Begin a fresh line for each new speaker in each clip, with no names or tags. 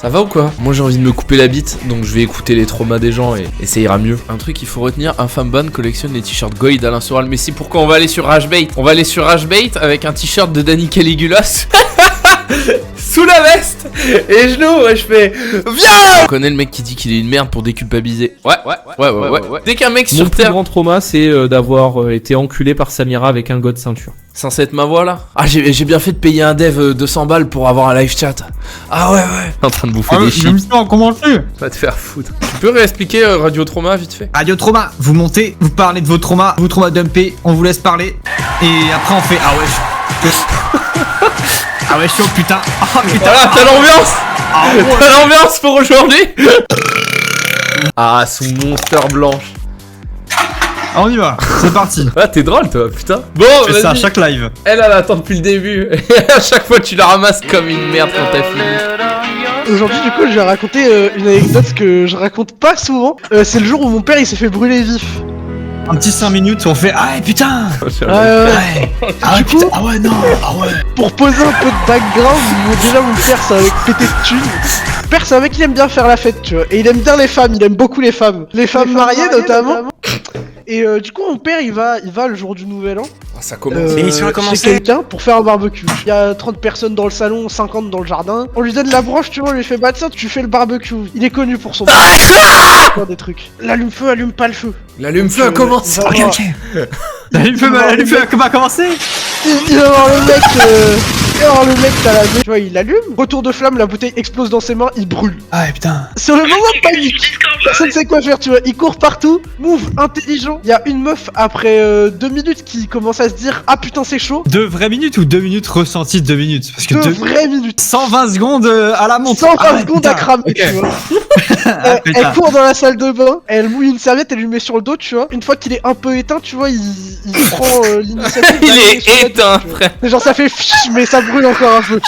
Ça va ou quoi? Moi j'ai envie de me couper la bite, donc je vais écouter les traumas des gens et ça ira mieux. Un truc qu'il faut retenir, Infamban collectionne les t-shirts Goy d'Alain Soral. Mais c'est pourquoi on va aller sur Rashbait. On va aller sur Rashbait avec un t-shirt de Danny Caligulas. Sous la veste. Et je l'ouvre et je fais viens. On connaît le mec qui dit qu'il est une merde pour déculpabiliser. Ouais. Dès qu'un mec sur
Mon plus
Terre...
grand trauma, c'est d'avoir été enculé par Samira avec un god ceinture.
Censé être ma voix là. Ah j'ai bien fait de payer un dev 200 balles pour avoir un live chat. Ah ouais. En train de bouffer des chips.
Comment tu
Va te faire foutre. Tu peux réexpliquer Radio Trauma vite fait?
Radio Trauma, vous montez, vous parlez de vos traumas dumpés, on vous laisse parler. Et après on fait ah ouais. Ah ouais chaud putain. Ah putain.
Voilà, t'as l'ambiance. T'as l'ambiance pour aujourd'hui. Ah sous monster blanche.
On y va, c'est parti.
Ah t'es drôle toi putain. Bon
Je fais ça à chaque live.
Elle attend depuis le début. Et à chaque fois tu la ramasses comme une merde quand t'as fini.
Aujourd'hui, du coup, je vais raconter une anecdote que je raconte pas souvent. C'est le jour où mon père il s'est fait brûler vif.
Un petit 5 minutes, on fait ah ouais putain.
Ah du coup,
ah ouais non, ah ouais.
pour poser un peu de background, déjà mon père c'est un mec pété de thunes. Mon père c'est un mec qui aime bien faire la fête, tu vois. Et il aime bien les femmes, il aime beaucoup les femmes. Les femmes mariées notamment. Et du coup mon père il va le jour du nouvel an
Ça commence.
chez quelqu'un pour faire un barbecue. Il y a 30 personnes dans le salon, 50 dans le jardin. On lui donne la broche, tu vois, on lui fait bah tiens tu fais le barbecue. Il est connu pour son faire des trucs. L'allume-feu, allume pas le feu.
L'allume-feu commence.
Ok. L'allume-feu va commencer.
Il va voir le mec, t'as la main. Tu vois, il allume. Retour de flamme, la bouteille explose dans ses mains, il brûle.
Ah putain.
Sur le moment, panique. Personne sait quoi faire, tu vois. Il court partout. Move intelligent. Il y a une meuf après 2 minutes qui commence à se dire ah putain c'est chaud.
2 vraies minutes ou 2 minutes ressenties de 2 minutes? Parce que
2 vraies minutes.
120 secondes à la montre.
120 secondes à cramer, tu vois. Elle court dans la salle de bain, elle mouille une serviette, elle lui met sur le dos, tu vois. Une fois qu'il est un peu éteint, tu vois, il prend l'initiative.
Il est éteint, frère.
Genre ça fait fiche, mais ça brûle encore un peu.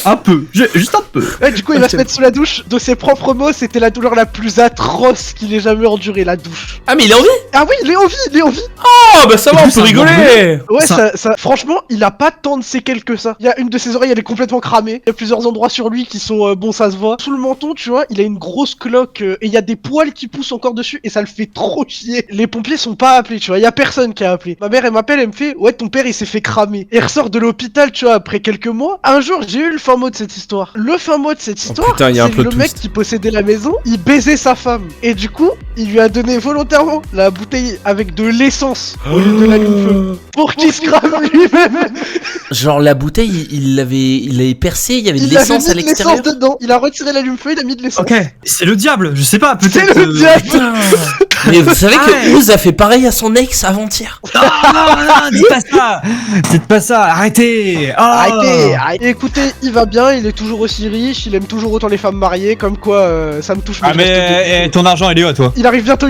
Un peu, juste un peu.
Ouais, du coup, il va se mettre sous la douche. De ses propres mots, c'était la douleur la plus atroce qu'il ait jamais endurée, la douche.
Ah mais il est en vie.
Ah oui, il est en vie.
Oh bah ça va, on peut rigoler.
Ouais, ça, franchement, il a pas tant de séquelles que ça. Il y a une de ses oreilles, elle est complètement cramée. Il y a plusieurs endroits sur lui qui sont, bon, ça se voit. Sous le menton, tu vois, il a une grosse cloque et il y a des poils qui poussent encore dessus et ça le fait trop chier. Les pompiers sont pas appelés, tu vois, il y a personne qui a appelé. Ma mère, elle m'appelle, elle me fait, ouais, ton père, il s'est fait cramer. Et il ressort de l'hôpital, tu vois, après quelques mois. Un jour, j'ai eu le fin mot de cette histoire. Le fin mot de cette histoire,
putain, y a un
c'est
plot
le mec
twist.
qui possédait la maison, il baisait sa femme. Et du coup, il lui a donné volontairement la bouteille avec de l'essence au lieu de l'allume-feu. Pour qu'il se crame lui-même.
Genre la bouteille, il l'avait percée, il y avait de
Il avait
l'essence
mis
à
de
l'extérieur.
l'essence dedans. Il a retiré l'allume-feu, il a mis de l'essence.
Ok, c'est le diable, je sais pas, peut-être.
C'est le diable.
Mais vous savez que
Ouais.
Ouz a fait pareil à son ex avant-hier.
Non, dites pas ça. Dites pas ça, arrêtez. Oh.
Arrêtez. Écoutez, il va bien, il est toujours aussi riche, il aime toujours autant les femmes mariées, comme quoi ça me touche.
Ah
je reste
mais ton argent il est où à toi?
Il arrive bientôt.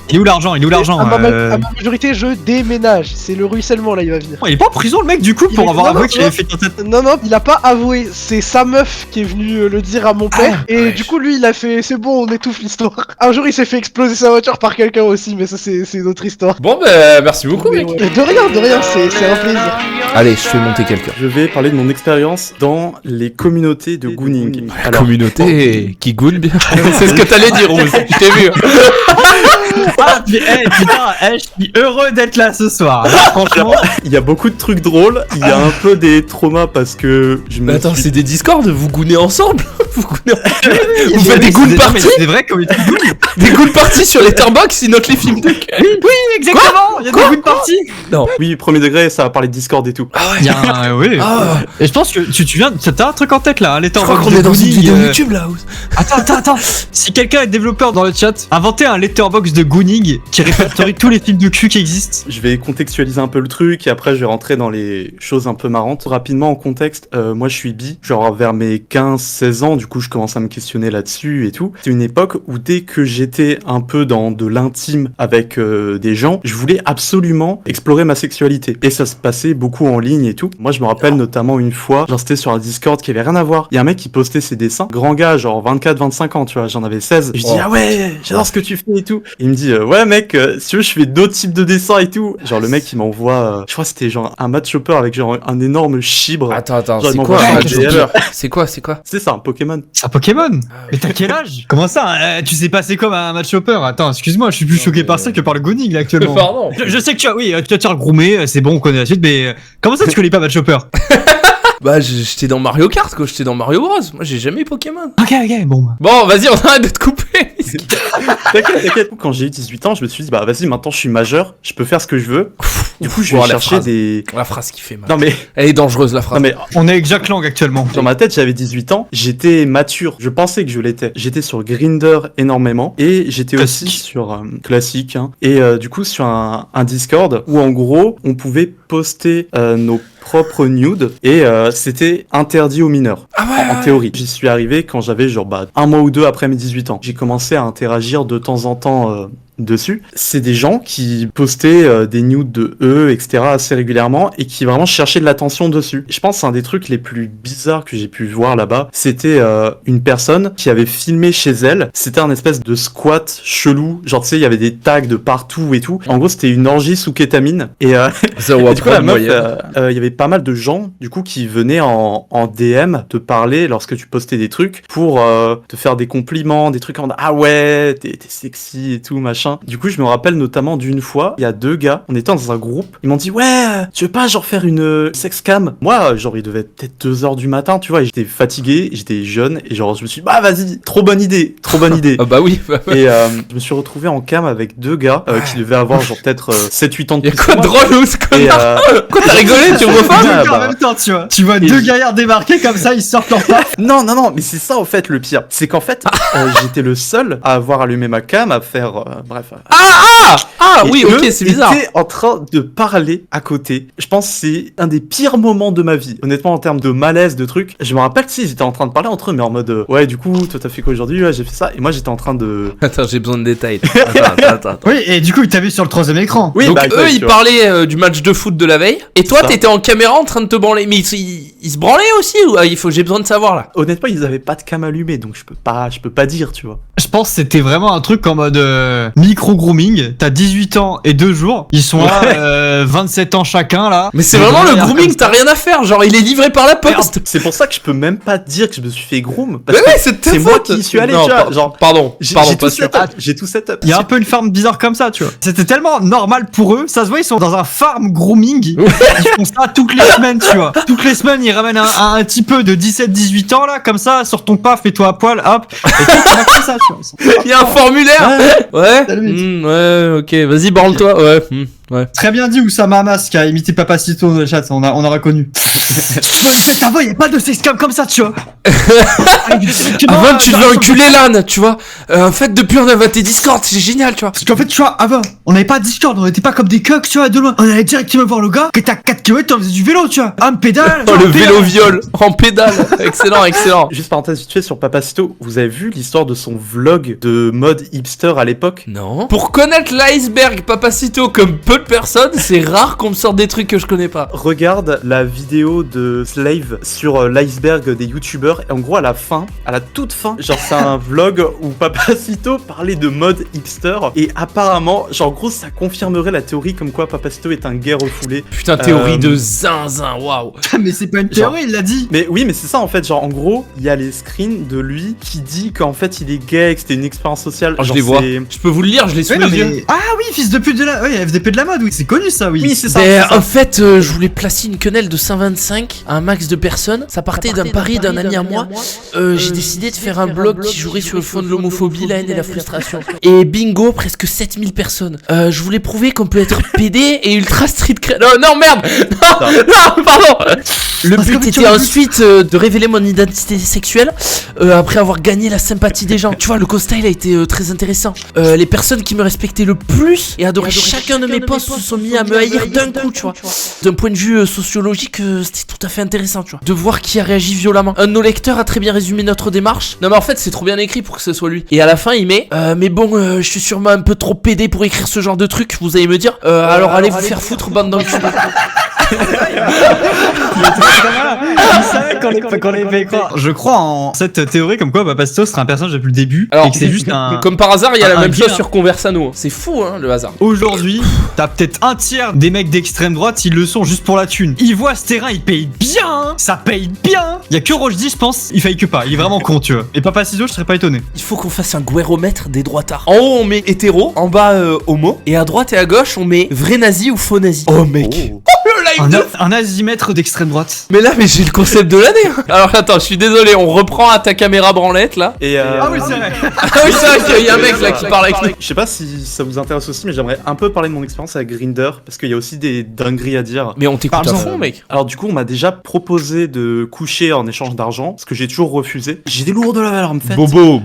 Il est où l'argent? À
À ma majorité, je déménage. C'est le ruissellement là, il va venir.
Il est pas en prison le mec du coup
Il
pour
est-
avoir
non,
avoué
non,
qu'il avait fait ta tête.
Non, il a pas avoué. C'est sa meuf qui est venue le dire à mon père. Et
ouais.
du coup, lui, il a fait c'est bon, on étouffe l'histoire. Un jour, il s'est fait exploser sa voiture par quelqu'un aussi, mais ça, c'est une autre histoire.
Bon bah merci beaucoup
Mais
mec.
ouais. De rien, c'est un plaisir.
Allez, je fais monter quelqu'un.
Je vais parler de mon expérience dans les communautés de Gooning. Alors,
Communauté qui goûte bien. C'est ce que t'allais dire Ouz. Je t'ai vu.
Ah putain, je suis heureux d'être là ce soir. Là, franchement.
il y a beaucoup de trucs drôles, il y a un peu des traumas parce que je me
Mais attends,
suis...
c'est des Discord, vous goûnez ensemble. Vous
Vous
faites des good parties.
C'est vrai comme
Des good parties sur les Letterboxd, ils notent les films de cul.
Oui, exactement. Il y a des good parties.
Non.
Oui, premier degré, ça va parler de Discord et tout.
Il y a un, oui.
Ah.
Et je pense que tu viens, t'as un truc en tête là, hein, les
Je crois qu'on est dans une vidéo YouTube là. Ouz.
Attends. Si quelqu'un est développeur dans le chat, inventez un letterbox de Gooning qui répertorie tous les films de cul qui existent.
Je vais contextualiser un peu le truc et après je vais rentrer dans les choses un peu marrantes. Rapidement en contexte, moi je suis bi, genre vers mes 15-16 ans, du coup je commence à me questionner là-dessus et tout. C'est une époque où dès que j'étais un peu dans de l'intime avec des gens, je voulais absolument explorer ma sexualité. Et ça se passait beaucoup en ligne et tout. Moi je me rappelle notamment une fois, genre c'était sur un Discord qui avait rien à voir. Il y a un mec qui postait ses dessins, grand gars, genre 24-25 ans, tu vois, j'en avais 16. Je dis ah ouais, j'adore ce que tu fais et tout. Et il me dit ouais mec, si tu veux je fais d'autres types de dessins et tout. Genre le mec il m'envoie, je crois que c'était genre un match chopper avec genre un énorme chibre.
Attends,
Genre,
c'est
il
quoi
m'envoie
un
un
match
DM.
chopper? C'est quoi?
C'est ça, un Pokémon Pokémon.
C'est un Pokémon. Mais t'as quel âge? Comment ça? Tu sais passer comme un match hopper? Attends, excuse-moi, je suis plus choqué par ça que par le Gooning là actuellement.
Pardon.
Je sais que tu as te faire groomer, c'est bon, on connaît la suite, mais comment ça tu connais pas match hopper?
Bah, j'étais dans Mario Kart, quoi. J'étais dans Mario Bros. Moi, j'ai jamais eu Pokémon.
Ok, bon.
Bon, vas-y, on arrête de te couper.
T'inquiète. Quand j'ai eu 18 ans, je me suis dit, bah vas-y, maintenant je suis majeur, je peux faire ce que je veux. Du coup, je vais chercher des...
La phrase qui fait mal.
Non mais...
Elle est dangereuse, la phrase.
Non mais...
On est avec Jack Lang actuellement.
Dans ma tête, j'avais 18 ans, j'étais mature, je pensais que je l'étais. J'étais sur Grindr énormément, et j'étais aussi sur... classique, hein. Et du coup, sur un Discord, où en gros, on pouvait poster nos propres nudes, et c'était interdit aux mineurs.
Ah ouais,
En théorie. J'y suis arrivé quand j'avais genre un mois ou deux après mes 18 ans. J'ai commencé à interagir de temps en temps dessus. C'est des gens qui postaient des nudes de eux, etc. assez régulièrement et qui vraiment cherchaient de l'attention dessus. Je pense que c'est un des trucs les plus bizarres que j'ai pu voir là-bas. C'était une personne qui avait filmé chez elle. C'était un espèce de squat chelou. Genre, tu sais, il y avait des tags de partout et tout. En gros, c'était une orgie sous kétamine. Et, et du coup, la meuf, il y avait pas mal de gens, du coup, qui venaient en DM te parler lorsque tu postais des trucs pour te faire des compliments, des trucs en ah ouais, t'es sexy et tout, machin. Du coup, je me rappelle notamment d'une fois, il y a deux gars, on était dans un groupe, ils m'ont dit ouais, tu veux pas genre faire une sex cam? Moi, genre, il devait être peut-être 2h du matin, tu vois, et j'étais fatigué, j'étais jeune, et genre, je me suis dit, bah vas-y, trop bonne idée.
Ah bah oui.
Et je me suis retrouvé en cam avec deux gars qui devaient avoir genre peut-être 7-8 ans de plus.
Y'a quoi de drôle ou ce connard? Quoi, t'as rigolé, tu me vois
Deux
Ah,
gars en même temps, tu vois. Tu vois deux gaillards débarquer comme ça, ils sortent leur paf.
Non, mais c'est ça, en fait, le pire. C'est qu'en fait, j'étais le seul à avoir allumé ma cam, à faire, bref.
Ah
Et
oui,
eux
ok, c'est bizarre.
étaient en train de parler à côté. Je pense que c'est un des pires moments de ma vie. Honnêtement, en termes de malaise, de trucs. Je me rappelle que si, ils étaient en train de parler entre eux, mais en mode, ouais, du coup, toi, t'as fait quoi aujourd'hui? Ouais, j'ai fait ça. Et moi, j'étais en train de...
Attends, j'ai besoin de détails. Attends.
Oui, et du coup, ils t'avaient vu sur le troisième écran.
Oui,
Donc
bah,
eux, ils
tu vois.
parlaient du match de foot de la veille. Et toi,
Ça.
t'étais en caméra en train de te branler. Mais ils se branlaient aussi ou j'ai besoin de savoir là.
Honnêtement, ils avaient pas de cam allumée, donc je peux pas dire, tu vois.
Je pense que c'était vraiment un truc en mode micro-grooming. T'as 18 ans et 2 jours. Ils sont à 27 ans chacun, là.
Mais c'est vraiment le grooming, t'as rien à faire. Genre, il est livré par la poste.
C'est pour ça que je peux même pas dire que je me suis fait groom. Parce
Mais
que
ouais, c'est de ta
c'est moi
faute.
qui y suis allé,
Non,
tu vois. Genre,
pardon,
j'ai
pas
tout
sûr.
setup. J'ai tout setup.
Il y a un peu une farm bizarre comme ça, tu vois. C'était tellement normal pour eux. Ça se voit, ils sont dans un farm grooming. Ils font ça toutes les semaines, tu vois. Toutes les semaines, ils ramènent un petit peu de 17-18 ans, là, comme ça, sur ton paf, fais-toi à poil, hop. Et tout, comme ça, tu vois.
Il y a un formulaire. Ouais.
Salut.
Ouais, ok. Vas-y, branle-toi. Ouais. Ouais.
Très bien dit Oussama Hamas qui a imité Papacito dans le chat, on a reconnu. Non, faites ta voix, y a pas de sexcam comme ça, tu vois.
Avant, tu devais enculer l'âne, tu vois. En fait, depuis, on avait tes Discord, c'est génial, tu vois.
Parce qu'en fait, tu vois, avant, on n'avait pas de Discord, on était pas comme des cucks, tu vois, de loin. On allait directement voir le gars qui était à 4 km, on faisait du vélo, tu vois. Un pédale.
Oh, le vélo viol en pédale. Excellent.
Juste parenthèse vite fait sur Papacito, vous avez vu l'histoire de son vlog de mode hipster à l'époque?
Non. Pour connaître l'iceberg Papacito comme peu de personnes, c'est rare qu'on me sorte des trucs que je connais pas.
Regarde la vidéo de Slave sur l'iceberg des youtubeurs et en gros à la toute fin, genre c'est un vlog où Papacito parlait de mode hipster et apparemment, genre en gros ça confirmerait la théorie comme quoi Papacito est un gay refoulé.
Putain, théorie de zinzin, waouh.
Mais c'est pas une théorie, il l'a dit.
Mais oui, mais c'est ça en fait, genre en gros, il y a les screens de lui qui dit qu'en fait il est gay, que c'était une expérience sociale.
Oh, je
Genre,
les vois.
c'est-
Je peux vous le lire, je l'ai sous
Oui,
les
non,
yeux.
mais... Ah oui, fils de pute de la... Oui, FDP de la mode, oui, c'est connu ça, oui.
Oui, c'est ça.
Ben,
c'est ça.
en fait, je voulais placer une quenelle de 125 à un max de personnes. Ça partait d'un pari d'un ami à moi. J'ai décidé de faire un blog qui jouerait sur le fond de l'homophobie, la haine et la frustration. Et bingo, presque 7000 personnes. Je voulais prouver qu'on peut être PD et ultra street cred. Non, merde. Non, pardon. Le but était ensuite de révéler mon identité sexuelle après avoir gagné la sympathie des gens. Tu vois, le co-style a été très intéressant. Les personnes qui me respectaient le plus et adoraient chacun de mes posts se sont mis à me haïr d'un coup, tu vois. D'un point de vue sociologique, c'était tout à fait intéressant, tu vois. De voir qui a réagi violemment. Un de nos lecteurs a très bien résumé notre démarche. Non mais en fait, c'est trop bien écrit pour que ce soit lui. Et à la fin, il met mais bon, je suis sûrement un peu trop pédé pour écrire ce genre de truc, vous allez me dire. Alors allez vous faire foutre, bande d'enculés.
Il savait qu'on les fait croire. Je crois en cette théorie comme quoi Bastos serait un personnage depuis le début
Alors,
et que c'est juste un.
Comme par hasard, il y a la
un
même chose
gars.
sur Conversano. Hein. C'est fou, hein, le hasard.
Aujourd'hui, t'as peut-être un tiers des mecs d'extrême droite, ils le sont juste pour la thune. Ils voient ce terrain, ils payent bien, hein. Ça paye bien. Il y a que Rochdy, je pense, il faille que pas. Il est vraiment con, tu vois. Et Papa Ciseaux, je serais pas étonné.
Il faut qu'on fasse un guéromètre des droitards. En haut, on met hétéro, en bas, homo, et à droite et à gauche, on met vrai nazi ou faux nazi. Oh, mec.
Oh.
Le live de...
Un azimètre d'extrême droite.
Mais là, mais j'ai le concept de l'année. Hein. Alors attends, je suis désolé, on reprend à ta caméra branlette là.
Et
Ah oui, c'est vrai.
Ah oui, c'est vrai qu'il y a un mec là qui parle avec nous.
Je sais pas si ça vous intéresse aussi, mais j'aimerais un peu parler de mon expérience avec Grindr, parce qu'il y a aussi des dingueries à dire.
Mais on t'écoute à
Parle-en.
fond, mec.
Alors du coup, on m'a déjà proposé de coucher en échange d'argent, ce que j'ai toujours refusé. J'ai des lourds de la valeur, en fait.
Bobo.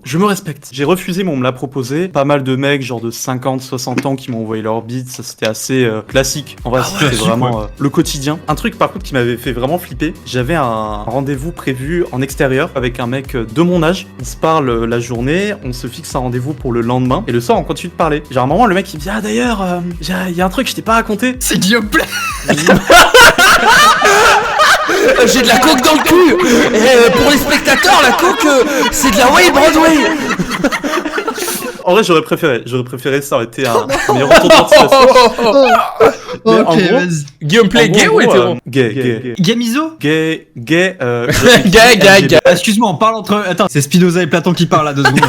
Je me respecte. J'ai refusé, mais on me l'a proposé. Pas mal de mecs, genre de 50, 60 ans, qui m'ont envoyé leur bite. Ça, c'était assez classique. En vrai, c'était vraiment le quotidien. Un truc, par contre, qui m'avait fait vraiment flipper. J'avais un rendez-vous prévu en extérieur avec un mec de mon âge. On se parle la journée, on se fixe un rendez-vous pour le lendemain. Et le soir, on continue de parler. Genre, à un moment, le mec, il me dit, ah d'ailleurs, il y a un truc que je t'ai pas raconté.
C'est Guillaume Play.
J'ai de la coke dans le cul. Et pour les spectateurs, la coke, c'est de la Way Broadway.
En vrai, j'aurais préféré, ça aurait été un meilleur retour de situation. Mais en
Ok,
gros,
vas-y.
Guillaume Play, gay ou hétéro?
Gay.
Gamizo.
Gay.
Gay.
Excuse-moi, on parle entre. Attends, c'est Spinoza et Platon qui parlent là 2 secondes.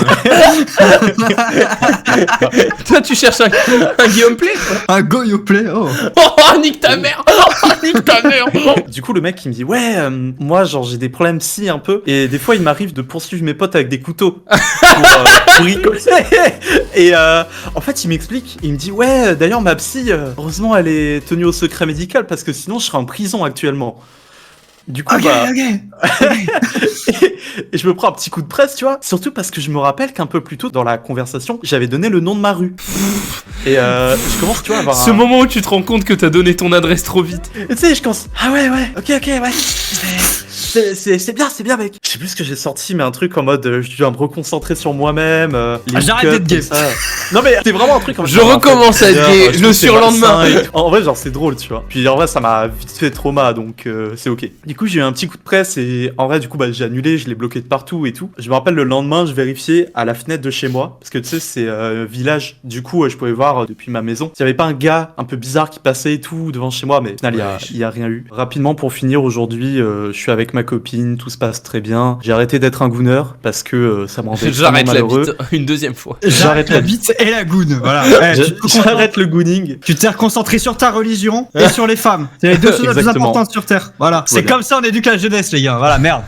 Toi, tu cherches un Guillaume Play, quoi.
Un Goyo Play, oh.
Oh, nique ta mère. Oh, nique ta mère.
Du coup, le mec, il me dit, ouais, moi, genre, j'ai des problèmes psy un peu, et des fois, il m'arrive de poursuivre mes potes avec des couteaux pour rigoler. Et en fait, il m'explique, il me dit, ouais, d'ailleurs, ma psy, heureusement, elle est tenue au secret médical, parce que sinon, je serais en prison actuellement. Du coup,
Ok.
et je me prends un petit coup de presse, tu vois. Surtout parce que je me rappelle qu'un peu plus tôt dans la conversation, j'avais donné le nom de ma rue. Et je commence, tu vois, à avoir
Ce moment où tu te rends compte que t'as donné ton adresse trop vite.
Et tu sais, je commence. Ah ouais, ok, ouais. C'est bien, mec. Je sais plus ce que j'ai sorti, mais un truc en mode je dois me reconcentrer sur moi-même.
J'arrête d'être gay.
Non, mais c'était vraiment un truc en mode.
Je recommence à être gay le surlendemain.
En vrai, genre, c'est drôle, tu vois. Puis en vrai, ça m'a vite fait trauma, donc c'est ok. Du coup, j'ai eu un petit coup de presse et en vrai, du coup, bah, j'ai annulé, je l'ai bloqué de partout et tout. Je me rappelle le lendemain, je vérifiais à la fenêtre de chez moi, parce que tu sais, c'est village. Du coup, je pouvais voir depuis ma maison. S'il y avait pas un gars un peu bizarre qui passait et tout devant chez moi, mais au final, il y a rien eu. Rapidement, pour finir, aujourd'hui, je suis avec ma copine, tout se passe très bien. J'ai arrêté d'être un gooner parce que ça me rendait
J'arrête la
malheureux.
bite une deuxième fois.
J'arrête la bite et la goune. Voilà.
J'arrête le gooning.
Tu t'es reconcentré sur ta religion et sur les femmes. C'est les deux choses les plus
Exactement.
importantes sur Terre. Voilà. C'est
Voilà.
comme ça on éduque la jeunesse, les gars. Voilà, merde.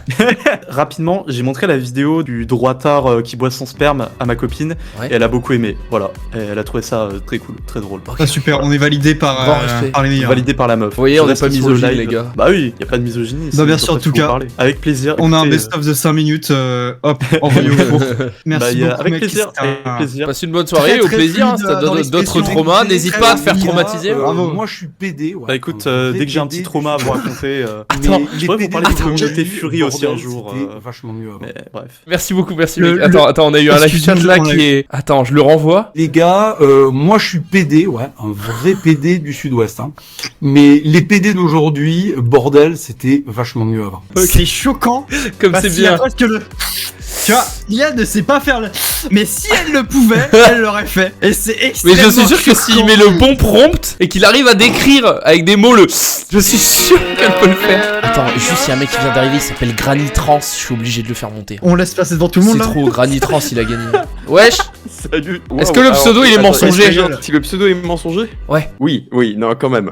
Rapidement, j'ai montré la vidéo du droitard qui boit son sperme à ma copine
Ouais.
et elle a beaucoup aimé. Voilà. Et elle a trouvé ça très cool, très drôle.
Ah, super, on est validé par,
Bon respect.
par les meilleurs.
Validé par la meuf.
Vous voyez,
Je
on n'est
reste
pas
sur le
misogyne,
live.
les gars.
Bah oui, y a pas de misogynie.
Bah, bien sûr, en tout cas.
Parler. Avec plaisir.
On a un
Écoutez,
best-of de 5 minutes. Hop, envoyé au four. Merci beaucoup,
avec
mec,
plaisir.
c'était
Avec
un-
plaisir.
Passe une bonne soirée,
Très,
au
très
plaisir. Hein,
fluide,
si t'as
dans
d'autres
l'expression.
traumas, n'hésite
Très
pas à te faire
bien.
traumatiser.
Bravo.
Moi, je suis PD. Ouais.
Bah écoute,
Un vrai
dès que j'ai un
PD
petit trauma à vous raconter,
Attends,
Mais
je
les
pourrais vous
PD
parler de
d'aujourd'hui,
communauté Fury aussi un
bordel,
jour.
c'était vachement mieux avant.
Mais bref.
Merci beaucoup, merci
Le-
mec.
le-
Attends, on a eu un live chat
Excuse-nous,
là
on a
qui est... Attends, je le renvoie.
Les gars, moi je suis PD, ouais, un vrai PD du Sud-Ouest. Hein. Mais les PD d'aujourd'hui, bordel, c'était vachement mieux avant.
C'est choquant.
Comme
Parce
c'est
qu'il y a
bien.
presque le. Tu vois, Lia ne sait pas faire le. Mais si elle le pouvait, elle l'aurait fait. Et c'est
Mais
extrêmement
je suis sûr que s'il
choquant.
met le bon prompt et qu'il arrive à décrire avec des mots le... Je suis sûr qu'elle peut le faire. Attends, juste il y a un mec qui vient d'arriver, il s'appelle Granny Trans, je suis obligé de le faire monter.
On laisse passer devant tout le monde
C'est
là.
trop, Granny Trans il a gagné. Wesh.
Salut.
Est-ce que le pseudo il est mensonger?
Si le pseudo est mensonger?
Ouais.
Oui, non, quand même.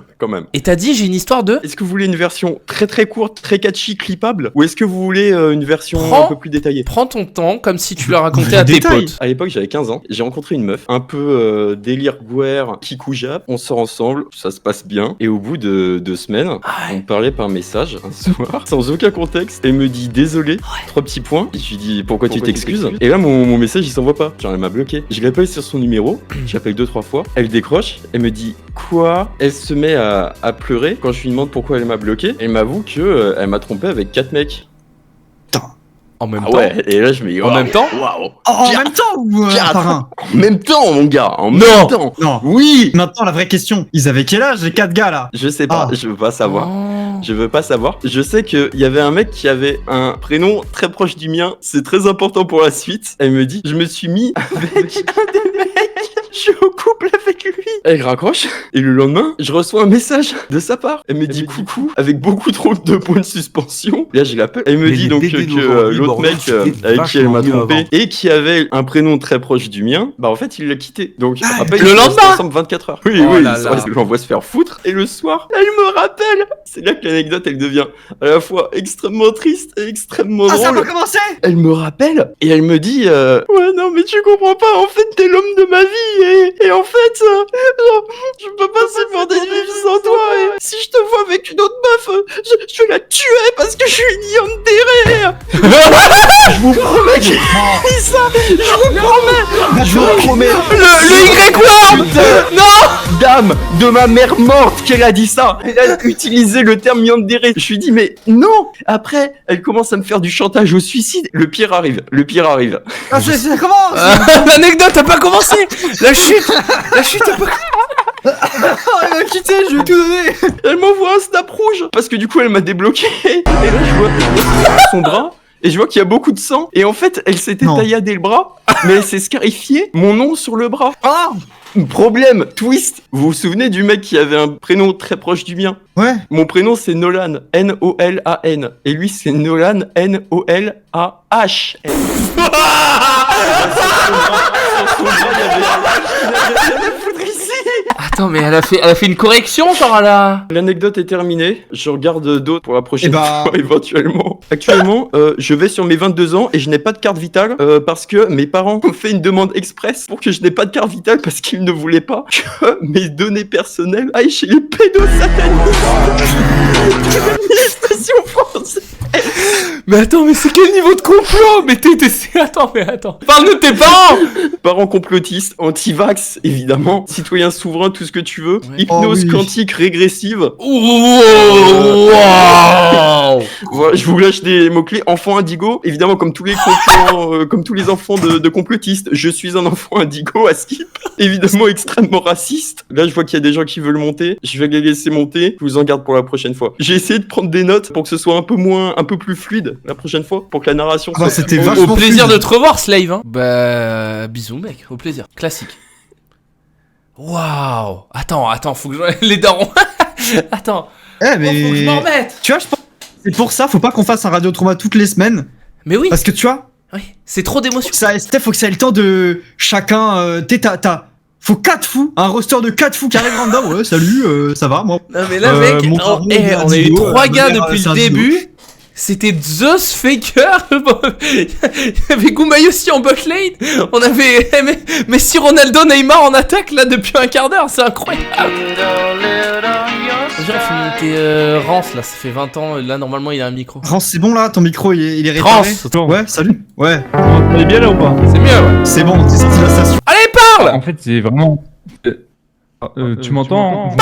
Et t'as dit j'ai une histoire de...
Est-ce que vous voulez une version très très courte, très catchy, clippable? Ou est-ce que vous voulez une version
Prends.
un peu plus détaillée?
Prends ton temps comme si tu l'as raconté à tes
Détail.
potes.
À l'époque, j'avais 15 ans. J'ai rencontré une meuf, un peu délire guerre, kikuja. On sort ensemble, ça se passe bien. Et au bout de 2 semaines, on parlait par message un soir, sans aucun contexte. Elle me dit désolé, 3 petits points. Et je lui dis pourquoi tu t'excuses? Et là, mon message il s'envoie pas. Genre, elle m'a bloqué. Je l'appelle sur son numéro, j'appelle 2-3 fois. Elle décroche, elle me dit quoi? Elle se met à pleurer quand je lui demande pourquoi elle m'a bloqué. Elle m'avoue que elle m'a trompé avec 4 mecs.
En même
Ah
temps.
ouais, et là je me dis,
En
waouh,
même temps
waouh.
En même temps ou
Pirate.
par un?
En même temps, mon gars, en
Non.
même temps.
Non.
Oui.
Maintenant, la vraie question, ils avaient quel âge, les 4 gars, là?
Je sais pas,
Ah.
je veux pas savoir.
Oh.
Je veux pas savoir. Je sais qu'il y avait un mec qui avait un prénom très proche du mien. C'est très important pour la suite. Elle me dit, je me suis mis avec un des mecs. Je suis au couple avec lui. Elle raccroche. Et le lendemain, je reçois un message de sa part. Elle me dit coucou avec beaucoup trop de points de suspension. Là, je l'appelle. Elle me
Mais
dit
les
donc
BD
que
d'aujourd'hui,
l'autre
bordel,
mec
c'était
avec qui elle m'a
vachement mieux
trompé
avant.
et qui avait un prénom très proche du mien, bah en fait, il l'a quitté. Donc après,
le
ils sont
lendemain
restés ensemble 24 heures. Oui,
Oh
oui,
là
c'est
là.
vrai, je l'envoie se faire foutre. Et le soir, elle me rappelle. C'est là que l'anecdote, elle devient à la fois extrêmement triste et extrêmement
Ah, ça a
drôle.
pas commencé?
Elle me rappelle et elle me dit ouais non mais tu comprends pas, en fait t'es l'homme de ma vie et en fait je peux pas supporter de vivre sans toi et si je te vois avec une autre meuf je vais la tuer parce que je suis une yandere. Je vous promets que j'ai dit ça. Je vous promets
Le Y-Word. Non.
dame de ma mère morte qu'elle a dit ça. Elle a utilisé le terme yandere. Je lui dis mais non. Après elle commence à me faire du chantage au suicide. Le pire arrive.
Ah, ça commence!
L'anecdote a pas commencé. La chute a pas.
Oh, il m'a quitté, je vais tout donner!
Elle m'envoie un snap rouge parce que du coup elle m'a débloqué. Et là je vois son bras. Et je vois qu'il y a beaucoup de sang. Et en fait, elle s'était
Non.
tailladé le bras, mais elle s'est scarifié mon nom sur le bras.
Ah!
Problème, twist. Vous vous souvenez du mec qui avait un prénom très proche du mien?
Ouais.
Mon prénom c'est Nolan, N-O-L-A-N. Et lui c'est Nolan, N-O-L-A-H.
Attends, mais elle a fait une correction, genre elle a.
L'anecdote est terminée. Je regarde d'autres pour la prochaine
Eh bah.
fois, éventuellement. Actuellement, je vais sur mes 22 ans et je n'ai pas de carte vitale parce que mes parents ont fait une demande express pour que je n'ai pas de carte vitale parce qu'ils ne voulaient pas que mes données personnelles aillent chez les pédosatanistes de l'administration française.
Mais attends, mais c'est quel niveau de complot? Mais attends. Parle de tes parents.
Parents complotistes, anti-vax, évidemment, citoyens souverains, tout ce que tu veux,
Ouais.
hypnose
Oh oui.
quantique régressive.
Wow.
Voilà, je vous lâche des mots-clés. Enfant indigo, évidemment, comme tous les concurrents, comme tous les enfants de complotistes, je suis un enfant indigo à skip. Évidemment, extrêmement raciste. Là, je vois qu'il y a des gens qui veulent monter. Je vais les laisser monter. Je vous en garde pour la prochaine fois. J'ai essayé de prendre des notes pour que ce soit un peu plus fluide la prochaine fois, pour que la narration
Ah bah,
soit
c'était
plus-
vachement
Au plaisir
fluide.
de te revoir, Slave. Hein. Bah, bisous, mec. Au plaisir. Classique. Waouh. Attends, faut que je... Les darons. Attends.
Eh,
Faut que je m'en
mais.
remette.
Tu vois, je pense. C'est pour ça, faut pas qu'on fasse un radio trauma toutes les semaines.
Mais oui.
Parce que tu vois,
Oui. C'est trop d'émotions.
faut que ça ait le temps de chacun. Faut 4 fous, un roster de 4 fous qui arrivent random. Ouais, salut, ça va, moi.
Non mais là, mec,
mon
on,
parent,
on a eu
Dido,
3 gars
ma mère,
depuis
c'est
le
un Dido.
début. C'était Zeus Faker. Il y avait Goumay aussi en bot lane. On avait Messi, Ronaldo, Neymar en attaque là depuis un quart d'heure. C'est incroyable. On dirait qu'il était Rance là. Ça fait 20 ans. Là normalement il a un micro.
Rance, c'est bon là, ton micro il est réparé.
Rance.
Ouais, salut. Ouais,
On est bien là ou pas?
C'est mieux. Ouais.
c'est bon, t'es sorti de la station.
Allez parle.
En fait, c'est vraiment. Tu m'entends?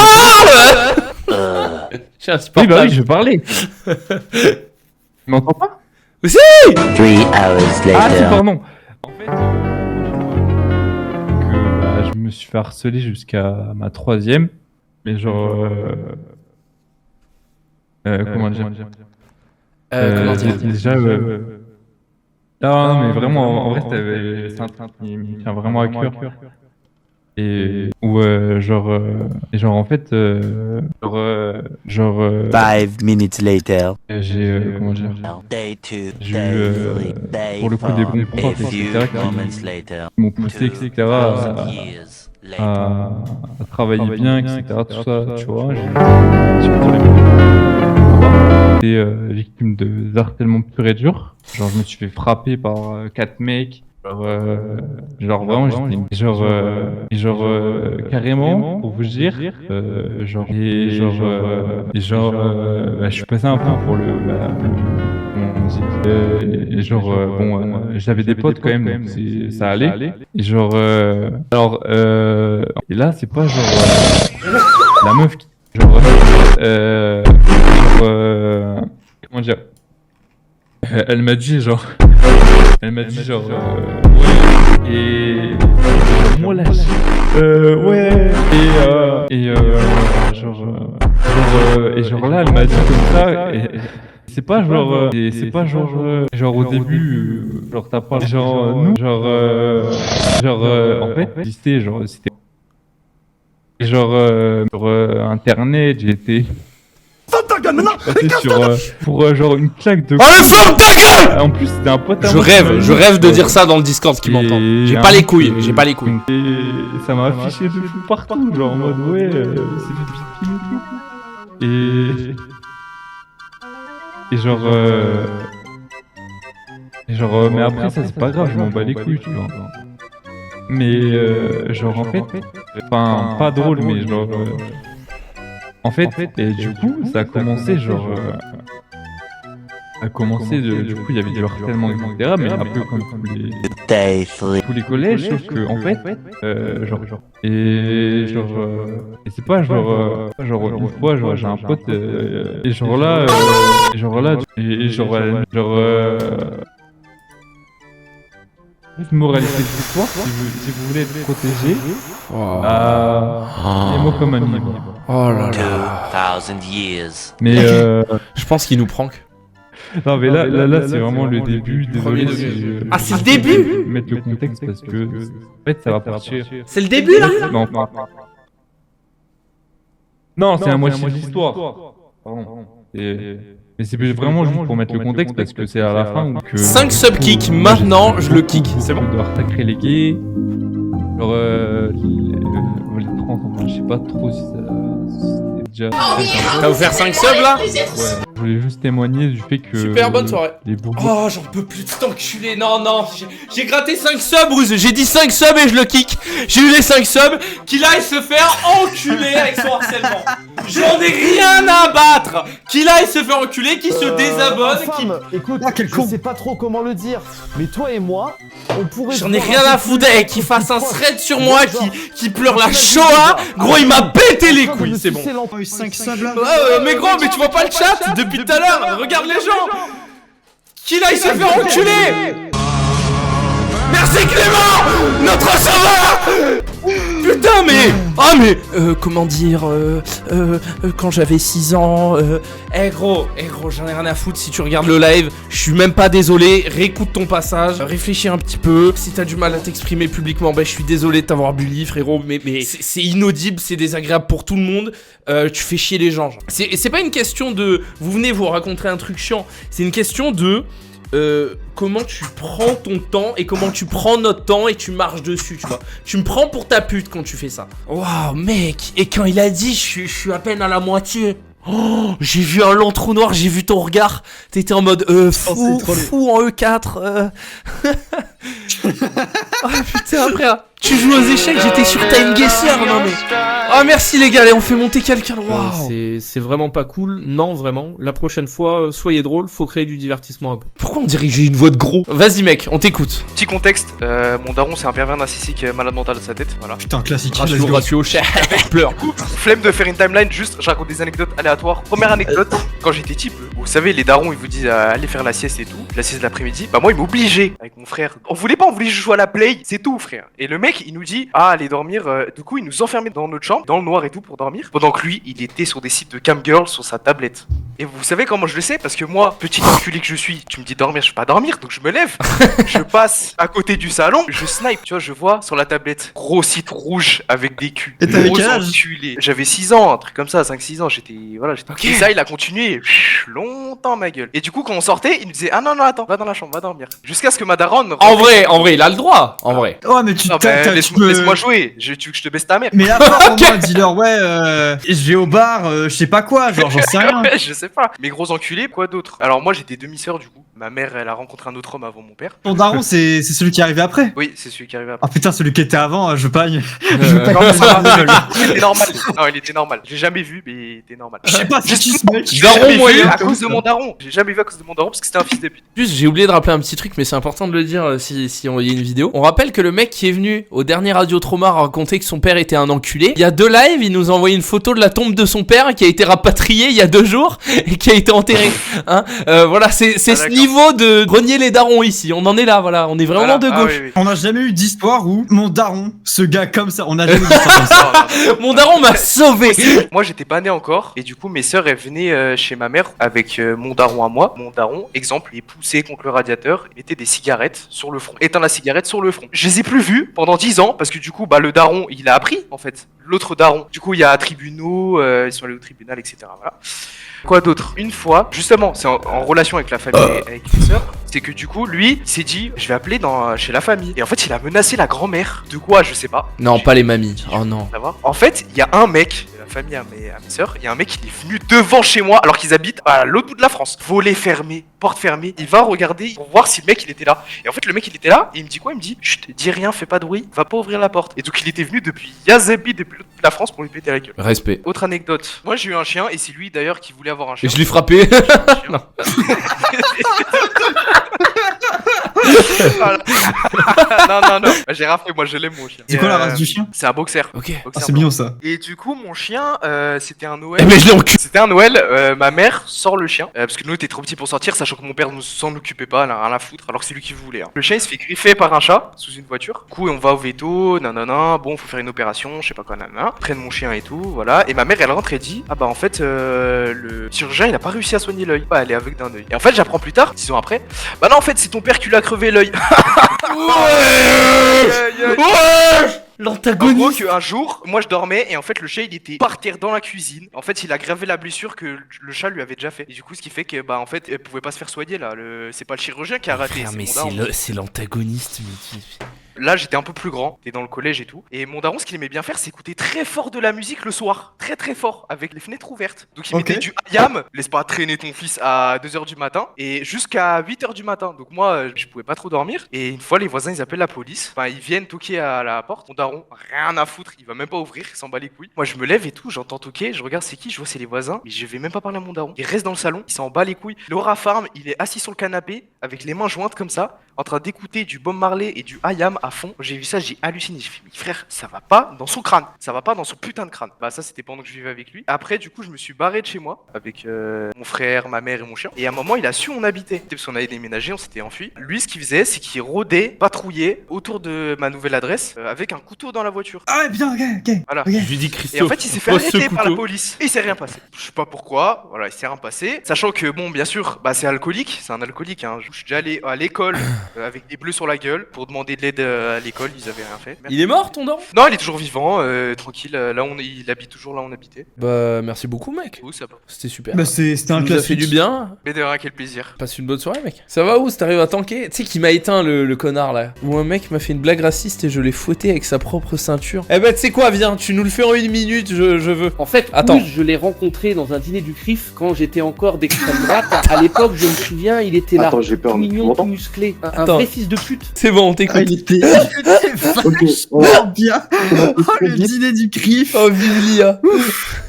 J'ai un
Oui,
support.
bah oui, je parlais. Tu m'entends pas?
3 hours
Ah, si,
later.
pardon. En fait, que bah, je me suis fait harceler jusqu'à ma 3e. Mais genre. Comment dire?
Comment dire
Déjà. Non, mais vraiment, en vrai, c'est un truc qui me tient vraiment à cœur. Et genre en fait,
5 minutes later.
j'ai comment dire,
Day 2,
j'ai
day
eu
3, day
pour le coup des bons profs,
a few
etc.
moments
qui
later.
m'ont poussé, etc.
2000
à,
years later.
à travailler bien, etc. Tout ça, tu vois. J'ai été victime de harcèlement pur et dur. Genre, je me suis fait frapper par 4 mecs. Genre vraiment, carrément, pour vous dire, je suis passé un peu pour j'avais des potes quand même, donc ça allait. Et genre, et là, c'est pas genre la meuf qui, comment dire, elle m'a dit genre. Elle m'a dit genre ouais et moi lâche. Ouais et genre là elle m'a dit comme ça et c'est pas genre genre au début genre t'as pas genre nous genre en fait c'était genre sur internet j'ai été passé sur pour genre une claque de
Oh le ferme ta gueule!
en plus c'était un pote à
Je
moi qui m'a
rêve
dit,
de dire ça dans le Discord qui m'entend. J'ai pas les couilles, j'ai pas les couilles.
Et ça m'a affiché de fou partout, genre en mode ouais, c'est fait pipi et tout. Et genre, mais après ça c'est pas grave, je m'en bats les couilles, tu vois. Mais genre en fait, enfin pas drôle, mais genre en fait, et du coup ça a commencé genre du coup il y avait du harcèlement etc mais un peu comme
Day 3.
tous les collèges sauf que en fait et c'est pas genre une fois genre j'ai un pote et genre là juste moralité de l'histoire si vous voulez être protégé et moi comme ami
Oh là là.
2000 years.
mais
Je pense qu'il nous prank.
non mais là c'est vraiment le début désolé
Premier
si
degré.
je-
Ah, c'est le début
mettre le contexte parce que en fait ça va partir
C'est le début là?
non non c'est la moitié de l'histoire pardon mais c'est vraiment juste pour mettre le contexte parce que c'est à la fin où que
5 subkicks, maintenant je le kick. C'est bon?
de sacrer les gays genre les trans enfin je sais pas trop si c'était déjà
T'as offert 5 subs là?
ouais je voulais juste témoigner du fait que
Super bonne soirée.
les beaux
Oh, j'en peux plus de cet enculé. Non, j'ai gratté 5 subs, Bruce. J'ai dit 5 subs et je le kick. J'ai eu les 5 subs. Qu'il aille se faire enculer avec son harcèlement. J'en ai rien à battre. Qu'il aille se faire enculer, qu'il se désabonne.
Écoute,
Ah, quel
je
con.
sais pas trop comment le dire, mais toi et moi, on pourrait...
J'en ai rien à foutre et qu'il fasse un thread sur moi qui pleure la Shoah. Gros, il m'a pété les couilles. C'est bon.
5 subs là.
Mais gros, mais tu vois pas le chat depuis tout à l'heure. Regarde les gens. Qu'il aille se faire enculer. Merci Clément, notre sauveur. Putain mais... Ah mais... comment dire... quand j'avais 6 ans... gros, j'en ai rien à foutre si tu regardes le live. Je suis même pas désolé. Réécoute ton passage. Réfléchis un petit peu. Si t'as du mal à t'exprimer publiquement, je suis désolé de t'avoir bully frérot. Mais c'est inaudible, c'est désagréable pour tout le monde. Tu fais chier les gens. C'est pas une question de... Vous venez vous raconter un truc chiant. C'est une question de... comment tu prends ton temps et comment tu prends notre temps et tu marches dessus, tu vois. Tu me prends pour ta pute quand tu fais ça. Waouh, mec. Et quand il a dit, je suis à peine à la moitié. Oh, j'ai vu un long trou noir, j'ai vu ton regard. T'étais en mode fou en E4. Oh putain, frère. Tu joues aux échecs, j'étais sur Time Guesser, non mais... Oh merci les gars, allez, on fait monter quelqu'un, waouh. C'est vraiment pas cool, non vraiment. La prochaine fois, soyez drôle, faut créer du divertissement un peu. Pourquoi on dirait que j'ai une voix de gros? Vas-y mec, on t'écoute.
Petit contexte, mon daron c'est un pervers narcissique malade mental de sa tête, voilà.
Putain, classique.
Ratio, pleure.
Flemme de faire une timeline, juste je raconte des anecdotes aléatoires. Première anecdote, quand j'étais type, vous savez les darons ils vous disent allez faire la sieste et tout, la sieste de l'après-midi, bah moi ils m'obligeaient avec mon frère. On voulait que je joue à la play, c'est tout frère. Et le mec il nous dit allez dormir, du coup il nous enfermait dans notre chambre, dans le noir et tout pour dormir, pendant que lui il était sur des sites de camgirl sur sa tablette. Et vous savez comment je le sais? Parce que moi, petit enculé que je suis, tu me dis dormir, je peux pas dormir, donc je me lève, je passe à côté du salon, je snipe, tu vois, je vois sur la tablette, gros site rouge avec des culs.
Et t'avais
Gros
quel âge?
enculé. J'avais 6 ans, un truc comme ça, 5-6 ans, j'étais...
Ok.
Et ça, il a continué longtemps, ma gueule. Et du coup, quand on sortait, il nous disait, ah non, attends, va dans la chambre, va dormir. Jusqu'à ce que ma daronne...
En vrai, il a le droit, en vrai.
Ouais, mais tu
Ah,
t'as-
laisse-moi jouer, tu veux que je te baisse ta mère?
Mais à part moi, dis-leur, ouais, je vais au bar, je sais pas quoi, genre j'en sais rien.
Ouais, je sais pas. Mais gros enculés, quoi d'autre? Alors moi, j'ai des demi-sœurs, du coup. Ma mère, elle a rencontré un autre homme avant mon père.
Ton daron, c'est celui qui est arrivé après.
Oui, c'est celui qui arrive après.
Ah putain, celui qui était avant, je pagne.
Non, mais ça va, il était normal. Non, il était normal. J'ai jamais vu, mais il était normal.
Je sais pas, c'est qui ce mec?
J'ai
Daron
jamais vu
moyen.
à cause de mon daron. J'ai jamais vu à cause de mon daron parce que c'était un fils de pute.
Juste, j'ai oublié de rappeler un petit truc, mais c'est important de le dire si on y a une vidéo. On rappelle que le mec qui est venu au dernier Radio Trauma raconter que son père était un enculé. Il y a 2 lives, il nous a envoyé une photo de la tombe de son père qui a été rapatriée il y a 2 jours. et qui a été enterré. Hein voilà, c'est ce
d'accord.
niveau de grenier les darons ici. On en est là, voilà. On est vraiment de gauche.
oui.
On n'a jamais eu d'histoire où mon daron, ce gars comme ça, on a jamais eu d'histoire comme ça.
Mon daron m'a sauvé.
Moi j'étais pas né encore et du coup mes sœurs elles venaient chez ma mère avec mon daron à moi. Mon daron, exemple, il poussait contre le radiateur, il mettait des cigarettes sur le front, éteint la cigarette sur le front. Je les ai plus vus pendant 10 ans parce que du coup le daron il a appris en fait, l'autre daron. Du coup il y a tribunaux, ils sont allés au tribunal etc. Voilà. Quoi d'autre? Une fois, justement, c'est en relation avec la famille, avec mes sœurs, c'est que du coup, lui, il s'est dit, je vais appeler chez la famille. Et en fait, il a menacé la grand-mère. De quoi? Je sais pas.
Non, pas les mamies. Oh non.
Savoir. En fait, il y a un mec, de la famille à mes sœurs, il y a un mec qui est venu devant chez moi, alors qu'ils habitent à l'autre bout de la France. Volet fermé, porte fermée. Il va regarder pour voir si le mec il était là. Et en fait, le mec il était là, et il me dit quoi? Il me dit, chut, dis rien, fais pas de bruit, va pas ouvrir la porte. Et donc, il était venu depuis Yazabi, depuis l'autre bout de la France pour lui péter la gueule.
Respect.
Autre anecdote. Moi, j'ai eu un chien, et c'est lui d'ailleurs qui voulait avoir un
Et
chien.
je l'ai frappé. Non.
non. J'ai raflé, moi je l'aime mon chien.
C'est quoi la race du chien?
C'est un boxer.
Ok.
Ah, c'est mignon ça.
Et du coup, mon chien, c'était un Noël.
Eh mais je l'ai enculé.
C'était un Noël, ma mère sort le chien, parce que nous on était trop petits pour sortir, sachant que mon père ne s'en occupait pas, elle a rien à foutre, alors que c'est lui qui voulait. Hein. Le chien il se fait griffer par un chat sous une voiture. Du coup, on va au veto, nanana, bon, faut faire une opération, je sais pas quoi, nanana. Prennent mon chien et tout, voilà. Et ma mère elle rentre et dit, ah bah en fait, le chirurgien il a pas réussi à soigner l'œil. Bah, elle est aveugle d'un œil. Et en fait, j'apprends plus tard, 6 ans après, bah non, en fait, c'est ton père qui lui a crevé l'œil. En gros,
L'antagoniste.
qu'un jour, moi je dormais et en fait le chat il était par terre dans la cuisine. En fait, il a gravé la blessure que le chat lui avait déjà fait. Et du coup, ce qui fait que bah en fait, elle pouvait pas se faire soigner là. C'est pas le chirurgien qui a raté.
Frère,
c'est
mais
mon daron.
c'est l'antagoniste.
Là, j'étais un peu plus grand, j'étais dans le collège et tout. Et mon daron, ce qu'il aimait bien faire, c'est écouter très fort de la musique le soir. Très très fort, avec les fenêtres ouvertes. Donc il mettait du IAM, laisse pas traîner ton fils à 2h du matin, et jusqu'à 8h du matin. Donc moi, je pouvais pas trop dormir. Et une fois, les voisins, ils appellent la police. Enfin, ils viennent toquer à la porte. Mon daron, rien à foutre, il va même pas ouvrir, il s'en bat les couilles. Moi, je me lève et tout, j'entends toquer, je regarde c'est qui, je vois c'est les voisins. Mais je vais même pas parler à mon daron. Il reste dans le salon, il s'en bat les couilles. Laura Farm, il est assis sur le canapé, avec les mains jointes comme ça, en train d'écouter du Bob Marley et du IAM à fond. J'ai vu ça, j'ai halluciné. J'ai fait, mais frère, ça va pas dans son crâne. Ça va pas dans son putain de crâne. Bah, ça, c'était pendant que je vivais avec lui. Après, du coup, je me suis barré de chez moi avec mon frère, ma mère et mon chien. Et à un moment, il a su où on habitait. Parce qu'on avait déménagé, on s'était enfui. Lui, ce qu'il faisait, c'est qu'il rôdait, patrouillait autour de ma nouvelle adresse avec un couteau dans la voiture.
Ah ouais, bien, ok.
Voilà.
Je lui dis Christophe.
Et en fait, il s'est fait
pose ce
arrêter par la
couteau.
police. Et il s'est rien passé. Je sais pas pourquoi. Voilà, il s'est rien passé. Sachant que, bon, bien sûr, bah, c'est alcoolique. C'est un alcoolique. Hein. Je suis déjà allé à l'école avec des bleus sur la gueule pour demander de l'aide à l'école. Ils avaient rien fait. Merci.
Il est mort ton daron?
Non, il est toujours vivant, tranquille. Là, il habite toujours là où on habitait.
Bah merci beaucoup mec.
Où ça va?
C'était super.
Bah, c'était
Ça
un
nous a fait
classique.
du bien.
Mais de rien, quel plaisir.
Passe une bonne soirée mec. Ça va où? T'arrives à tanker? Tu sais qui m'a éteint le connard là. Où un mec m'a fait une blague raciste et je l'ai fouetté avec sa propre ceinture. Eh bah tu sais quoi, viens, tu nous le fais en 1 minute, je veux.
En fait,
Attends.
Ouz, je l'ai rencontré dans un dîner du CRIF quand j'étais encore d'extrême droite. À l'époque, je me souviens, il était là.
Attends, j'ai peur.
Tout
Tu
mignon,
m'entends
tout musclé. Un
Attends.
vrai fils de pute.
C'est bon, on t'écoute.
Ah, il était vachement bien. Oh, le dîner du CRIF.
Oh vive l'IA.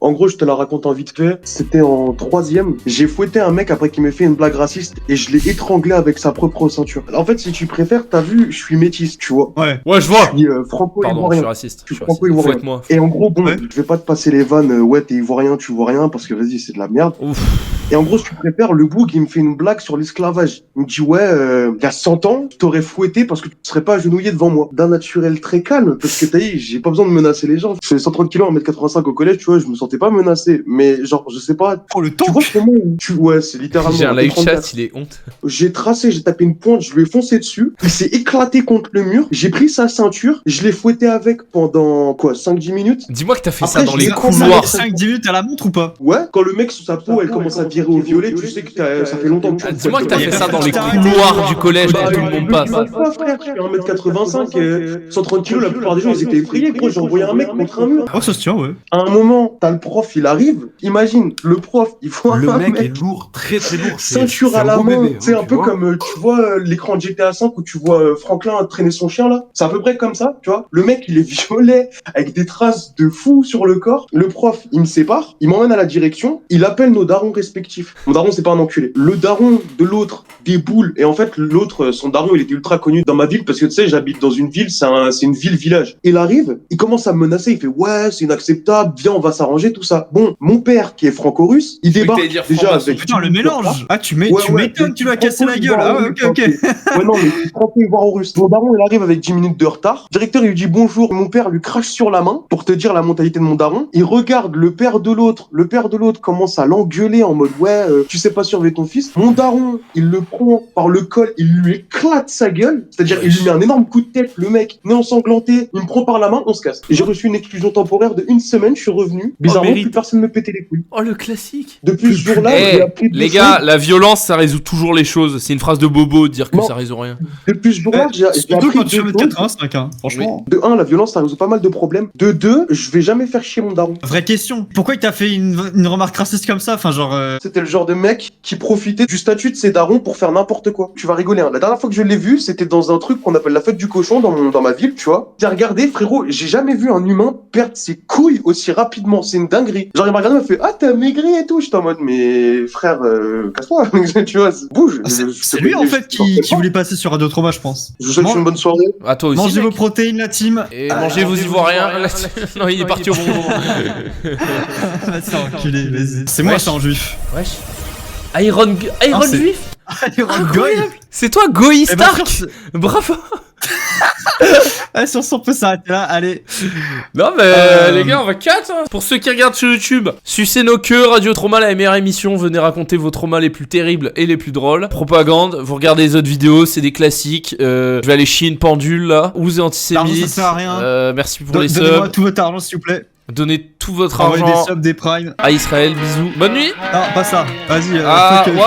En gros, je te la raconte en vite fait. C'était en 3ème. J'ai fouetté un mec après qu'il m'ait fait une blague raciste et je l'ai étranglé avec sa propre ceinture. En fait, si tu préfères, t'as vu, je suis métis, tu vois.
Ouais.
Ouais, je vois.
Je suis
Pardon, je
franco-ivoirien.
suis raciste.
Je suis franco-ivoirien.
Fouette-moi.
Et en gros, bon,
Ouais.
je vais pas te passer les vannes, ouais, t'es ivoirien, tu vois rien, parce que vas-y, c'est de la merde.
Ouf.
Et en gros, si tu préfères, le boug, il me fait une blague sur l'esclavage. Il me dit, ouais, il y a 100 ans, je t'aurais fouetté parce que tu serais pas agenouillé devant moi. D'un naturel très calme, parce que t'as dit, j'ai pas besoin de menacer les gens. Je fais 130 kilos, 1m85 au collège, tu vois, je me sentais pas menacé. Mais genre, je sais pas.
Oh, le
Tu
temps.
vois comment ouais, c'est littéralement.
J'ai un live
34.
chat, il est honte.
J'ai tracé, j'ai tapé une pointe, je lui ai foncé dessus. Il s'est éclaté contre le mur. J'ai pris sa ceinture, je l'ai fouetté avec pendant, quoi, 5-10 minutes.
Dis-moi que t'as fait
Après,
ça dans
je
les
l'ai
couloirs.
5-10 minutes à la montre ou pas?
Ouais, quand le mec sous sa peau, elle commence à virer au violet, tu sais que ça fait longtemps que tu
Dis-moi que t'as fait ça dans les
Putain,
couloirs du collège où tout le monde passe.
Pas, frère, je fais 1m85, 130 kilos, la plupart des gens ils étaient effrayés, gros, j'ai envoyé un mec contre un mur.
Oh, ça se tient, ouais.
À un moment, t'as le prof, il arrive, imagine, le prof, il voit
Le
un
mec
mec,
est lourd, très très lourd.
ceinture à la main, c'est un peu comme, tu vois, l'écran de GTA 5 où tu vois Franklin traîner son chien là, c'est à peu près comme ça, tu vois. Le mec, il est violet, avec des traces de fou sur le corps, le prof, il me sépare, il m'emmène à la direction, il appelle nos darons respectifs, fictif. Mon daron, c'est pas un enculé. Le daron de l'autre déboule, et en fait, l'autre, son daron, il était ultra connu dans ma ville, parce que tu sais, j'habite dans une ville, c'est une ville-village. Il arrive, il commence à me menacer, il fait, ouais, c'est inacceptable, viens, on va s'arranger, tout ça. Bon, mon père, qui est franco-russe, il débarque déjà avec...
Putain, le mélange. Ah, tu m'étonnes, tu lui as cassé la gueule. Ah, ok.
Ouais, non, mais franco voire au russe. Mon daron, il arrive avec 10 minutes de retard. Le directeur, il lui dit bonjour. Mon père lui crache sur la main pour te dire la mentalité de mon daron. Il regarde le père de l'autre. Le père de l'autre commence à l'engueuler en mode ouais, tu sais pas surveiller ton fils. Mon daron, il le prend par le col, il lui éclate sa gueule. C'est-à-dire, il lui met un énorme coup de tête. Le mec, né ensanglanté, il me prend par la main, on se casse. J'ai reçu une exclusion temporaire de 1 semaine. Je suis revenu. Bizarrement, plus personne me pétait les couilles.
Oh, le classique.
Depuis ce jour-là, j'ai appris
les gars, la violence, ça résout toujours les choses. C'est une phrase de bobo de dire que ça résout rien.
Depuis ce jour-là, j'ai appris
Surtout quand tu fais
2
1m85, hein, franchement.
De 1, la violence, ça résout pas mal de problèmes. De 2, je vais jamais faire chier mon daron.
Vraie question. Pourquoi il t'a fait une remarque raciste comme ça? Enfin, genre.
C'était le genre de mec qui profitait du statut de ses darons pour faire n'importe quoi. Tu vas rigoler, hein. La dernière fois que je l'ai vu, c'était dans un truc qu'on appelle la fête du cochon dans ma ville, tu vois. J'ai regardé, frérot, j'ai jamais vu un humain perdre ses couilles aussi rapidement. C'est une dinguerie. Genre, il m'a regardé, il m'a fait, ah, t'as maigri et tout. J'étais en mode, mais frère, casse-toi. Tu vois, bouge.
C'est lui, en fait, qui voulait passer sur Radio Trauma, je pense.
Je vous souhaite une bonne soirée.
À toi aussi.
Mangez vos protéines, la team.
Et mangez vos ivoiriens. Non, il est parti au bon moment.
Vas-y, enculé, vas-y. C'est moi, c'est en juif.
Wesh. Iron Juif.
Incroyable.
C'est toi, Goï Stark. Bravo.
Allez, sur ça, on peut s'arrêter là, allez.
Non, mais les gars, on va 4. Hein. Pour ceux qui regardent sur YouTube, sucez nos queues, Radio Trauma, la meilleure émission. Venez raconter vos traumas les plus terribles et les plus drôles. Propagande, vous regardez les autres vidéos, c'est des classiques. Je vais aller chier une pendule là. Vous êtes antisémite.
Ça sert à rien.
Merci pour les subs.
Donnez-moi tout votre argent, s'il vous plaît.
Donnez tout votre
Envoyez
argent.
des subs, des primes.
À Israël, bisous. Bonne nuit.
Non, pas ça. Vas-y.
Ah,
fuck,
ouais.